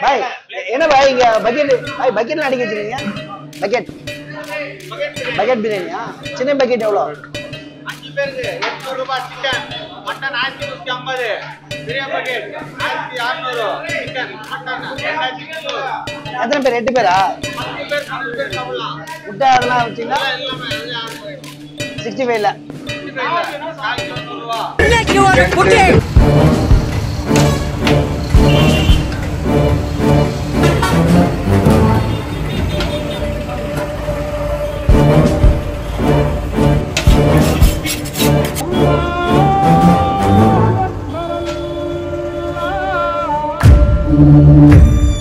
பாய் என்ன பாய் இங்க பக்கெட் பாய் பக்கெட்ல அடிக்க வச்சிருக்கீங்க பக்கெட் பக்கெட் பிரியாணியா சின்ன பக்கெட் எவ்வளவு 5 பேருக்கு 800 ரூபாய் chicken mutton 1150 biryani bucket 1600 chicken mutton 2300 எத்தனை பேர் 8 பேரா 10 பேர் 10 பேர் சாப்பிடலாம் முட்டை அதெல்லாம் வச்சீங்களா எல்லாமே 65 இல்ல 65 ரூபாய் இன்னைக்கு ஒரு புட்டி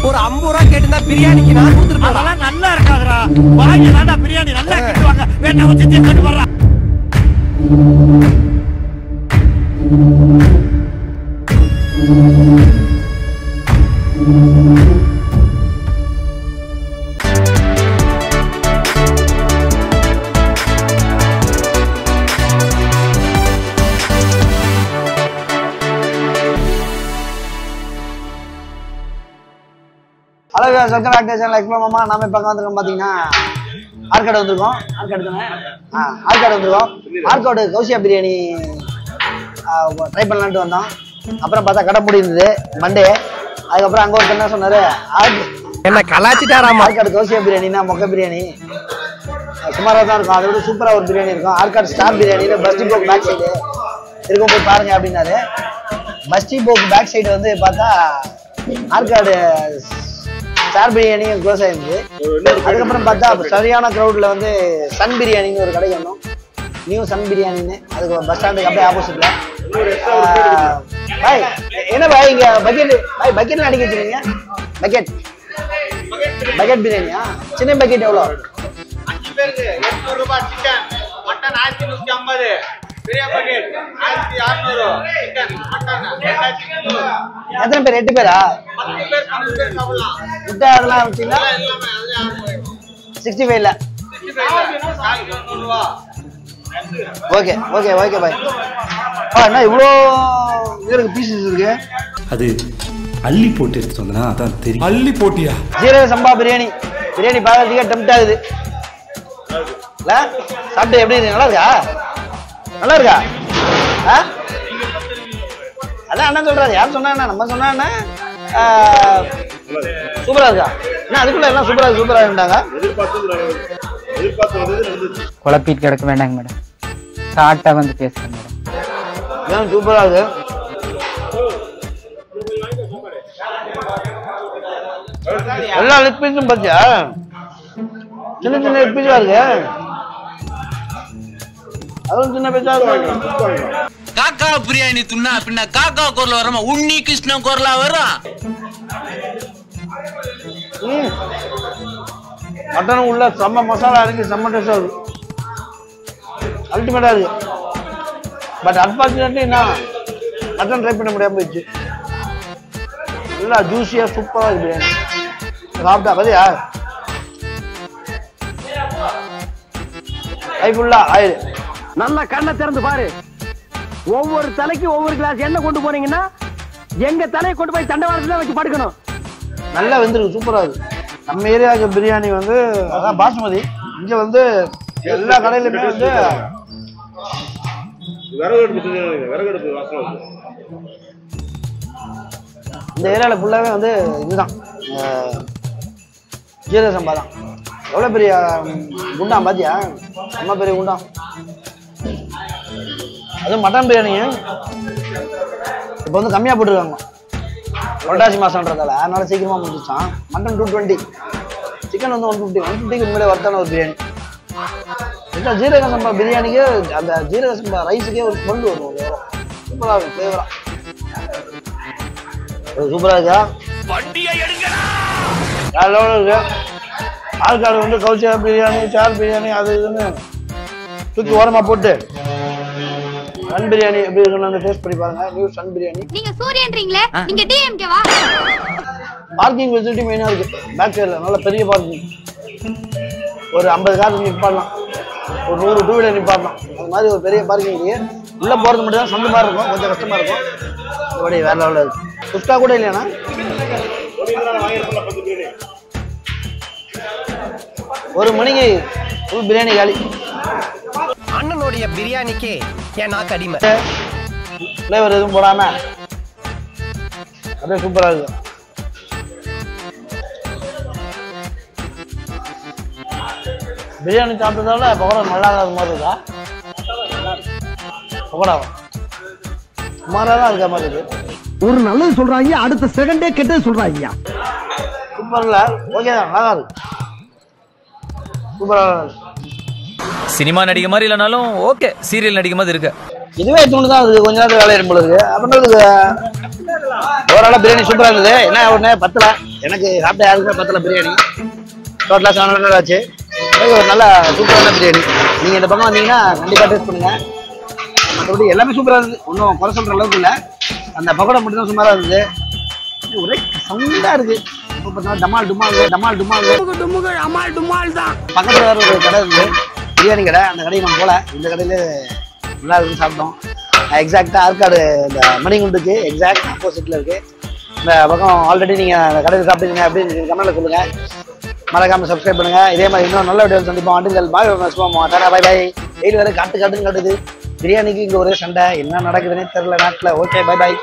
ஒரு 50 ரூபா கேட்டா பிரியாணிக்கு நான் கொடுத்துருப்பேன். அதெல்லாம் நல்லா இருக்காதுடா. வாங்கி தாண்டா பிரியாணி நல்லா கேட்டுவாங்க. வேணா வச்சு செஞ்சு வர்றா. ஹலோ சர்க்கரை ஆக்டேஷன் லைக் மாமா நாம இப்போ வந்துருக்கோம் பார்த்தீங்கன்னா ஆற்காடு வந்திருக்கோம் ஆற்காடு தானே ஆற்காடு வந்திருக்கோம் ஆற்காடு கௌசியா பிரியாணி ட்ரை பண்ணலான்ட்டு வந்தோம் அப்புறம் பார்த்தா கடை முடிந்தது மண்டே அதுக்கப்புறம் அங்கே ஒருத்தர் என்ன சொன்னார் என்ன கலாச்சிட்டாராமா ஆற்காடு கௌசியா பிரியாணினா மொக்க பிரியாணி சுமாராக தான் இருக்கும் அதை விட சூப்பராக ஒரு பிரியாணி இருக்கும் ஆற்காடு ஸ்டார் பிரியாணி பஸ்டி போக் பேக் சைடு இருக்கும் போய் பாருங்க அப்படின்னாரு பஸ்டி போக் பேக் சைடு வந்து பார்த்தா ஆற்காடு ஸ்டார் பிரியாணியும் க்ளோஸ் ஆயிருந்துச்சு அதுக்கப்புறம் பார்த்தா சரியான க்ரௌட்ல வந்து சன் பிரியாணின்னு ஒரு கடைக்கு வந்தோம் நியூ சன் பிரியாணின்னு அதுக்கு பஸ் ஸ்டாண்டுக்கு அப்படியே ஆப்போசிட்ல பாய் என்ன பாய் இங்க பக்கெட் பாய் பக்கெட்ல அடிக்க வச்சிருக்கீங்க பக்கெட் பக்கெட் பிரியாணியா சின்ன பக்கெட் எவ்வளோ 5 பேருக்கு 800 ரூபாய் chicken mutton 1150 biryani bucket 1600 chicken mutton 2300 எத்தனை பேர் 8 பேரா 10 பேர் 10 பேர் சாப்பிடலாம் முட்டை அதெல்லாம் வச்சீங்களா எல்லாமே 65 இல்ல 65 ரூபாய் ஓகே ஓகே ஓகே பாய் என்ன இவ்வளோ இருக்கு பீசஸ் இருக்கு அது அள்ளி போட்டு எடுத்துட்டு வந்தனா அதான் தெரியும் அள்ளி போட்டியா ஜீரக சம்பா பிரியாணி பிரியாணி பார்க்கறதுக்கே டெம்ட் ஆகுது இல்ல சாப்பிட்டு எப்படி இருக்கு நல்லா இருக்கா நல்லா இருக்கா அதான் அண்ணன் சொல்றாரு யார் சொன்னா நம்ம சொன்னா சூப்பரா இருக்கா என்ன அதுக்குள்ள எல்லாம் சூப்பரா இருந்தாங்க குழப்பிட்டு கிடக்க வேண்டாங்க மேடம் ஷார்ட்டா வந்து பேசுறேன் மேடம் சூப்பரா இருக்கு எல்லா லெக் பீஸும் பார்த்தியா சின்ன சின்ன லெக் பீஸா இருக்கு அதுவும் சின்ன பீஸா இருக்கு காக்கா பிரியாணி துண்ணா பின்ன காக்கா குரல் வரமா உண்ணி கிருஷ்ணன் குரலா வரும் மட்டனும் உள்ள செம்ம மசாலா இருக்கு செம்ம டேஸ்டா இருக்கு அல்டிமேட்டா இருக்கு பட் அன்பார்ச்சுனேட்லி நான் மட்டன் ட்ரை பண்ண முடியாம போயிடுச்சு நல்லா ஜூஸியா சூப்பரா இருக்கு பிரியாணி சாப்பிட்டா பதியா கை ஃபுல்லா ஆயிடு நல்லா கண்ணை திறந்து பாரு ஒவ்வொரு தலைக்கு ஒவ்வொரு கிளாஸ் எண்ணெய் கொண்டு போனீங்கன்னா எங்க தலையை கொண்டு போய் தண்டவாளத்துல வச்சு படுக்கணும் நல்லா வெந்திருக்கு சூப்பரா இருக்கு நம்ம ஏரியாவுக்கு பிரியாணி வந்து அதான் பாசுமதி இங்க வந்து எல்லா கடையிலுமே வந்து இந்த ஏரியால ஃபுல்லாவே வந்து இதுதான் ஜீரக சம்பா தான் எவ்வளவு பெரிய குண்டான் பாத்தியா ரொம்ப பெரிய குண்டான் அதுவும் மட்டன் பிரியாணி இப்போ வந்து கம்மியா போட்டுருக்காங்க புரட்டாசி மாசம்ன்றதால அதனால சீக்கிரமா முடிச்சான் மட்டன் 220 சிக்கன் வந்து 150 உண்மையிலே வர்த்தான ஒரு பிரியாணி ஜீரக சம்பா பிரியாணிக்கு அந்த ஜீரக சம்பா ரைஸுக்கே ஒரு ஸ்மெல் வரும் சூப்பரா இருக்கும் ஃபிளேவரா சூப்பரா இருக்கா இருக்கு ஆற்காடு வந்து கௌசியா பிரியாணி சார் பிரியாணி அது இதுன்னு தூக்கி ஓரமா போட்டு சன் பிரியாணி எப்படி இருக்குன்னு அந்த டேஸ்ட் பண்ணி பாருங்க நியூ சன் பிரியாணி நீங்க சூரியன்றீங்களே நீங்க டிஎம்கே வா பார்க்கிங் ஃபெசிலிட்டி மெயினா இருக்கு பேக் சைடுல நல்ல பெரிய பார்க்கிங் ஒரு 50 கார் நிப்பாடலாம் ஒரு 100 டூ வீலர் நிப்பாடலாம் அது மாதிரி ஒரு பெரிய பார்க்கிங் இருக்கு உள்ள போறது மட்டும் தான் சந்து மாதிரி இருக்கும் கொஞ்சம் கஷ்டமா இருக்கும் மற்றபடி வேற லெவலில் இருக்கு குஸ்கா கூட இல்லையாண்ணா ஒரு மணிக்கு ஃபுல் பிரியாணி காலி. அண்ணனுடைய பிரியாணிக்கு என் நாக்கு அடிமை. ஃப்ளேவர் எதுவும் போடாம அப்படியே சூப்பரா இருக்கு. பிரியாணி சாப்பிட்டதால பக்கோடா நல்லா இல்லாத மாதிரி இருக்கா? பக்கோடா சுமாராக தான் இருக்க மாதிரி இருக்கு. ஒரு நல்லது சொல்றாங்க, அடுத்த செகண்டே கெட்டது சொல்றாங்க. சூப்பர்ல ஓகே தான், நல்லா இருக்கு. சூப்பரா இருக்கு. சினிமா நடிக்க மாதிரி இல்லைனாலும் ஓகே, சீரியல் நடிக்க மாதிரி இருக்கு. இதுவே தூண்டு தான் இருக்கு, கொஞ்ச நேரத்துக்கு வேலை இருக்கும் இருக்கு. அப்படின்றது ஓவராலாக பிரியாணி சூப்பராக இருந்தது. என்ன ஒன்று பத்தல, எனக்கு சாப்பிட்ட யாருக்குமே பத்தல பிரியாணி. டோட்டலாக 700 ஆச்சு. ஒரு நல்ல சூப்பரான பிரியாணி. நீங்கள் இந்த பக்கம் வந்தீங்கன்னா கண்டிப்பாக டேஸ்ட் பண்ணுங்க. மற்றபடி எல்லாமே சூப்பராக இருந்தது, ஒன்றும் குறை சொல்கிற அளவுக்கு இல்லை. அந்த பக்கோடா மட்டும் தான் சுமாராக இருந்தது. ஒரே சவுண்டாக இருக்கு. இப்போ பார்த்தீங்கன்னா டமால் டுமால் தான். பக்கத்தில் வேறு ஒரு கடை இருந்தது, பிரியாணி கடை. அந்த கடையை நம்ம போகல, இந்த கடையில் நல்லா இருக்குன்னு சாப்பிட்டோம். எக்ஸாக்டாக ஆற்காடு இந்த மணிகுண்டுக்கு எக்ஸாக்ட் ஆப்போசிட்டில் இருக்குது. இந்த பக்கம் ஆல்ரெடி நீங்கள் அந்த கடையில் சாப்பிட்டீங்க அப்படின்னு கமெண்ட்டில் சொல்லுங்கள். மறக்காமல் சப்ஸ்கிரைப் பண்ணுங்கள். இதே மாதிரி இன்னும் நல்ல வீடியோ சந்திப்போம். ஆண்டுகள் பாய் டாடா பை பை. வெயில் வேறு காட்டுன்னு காட்டுது. பிரியாணிக்கு இங்கே ஒரே சண்டை, என்ன நடக்குதுன்னே தெரில நாட்டில். Okay bye bye.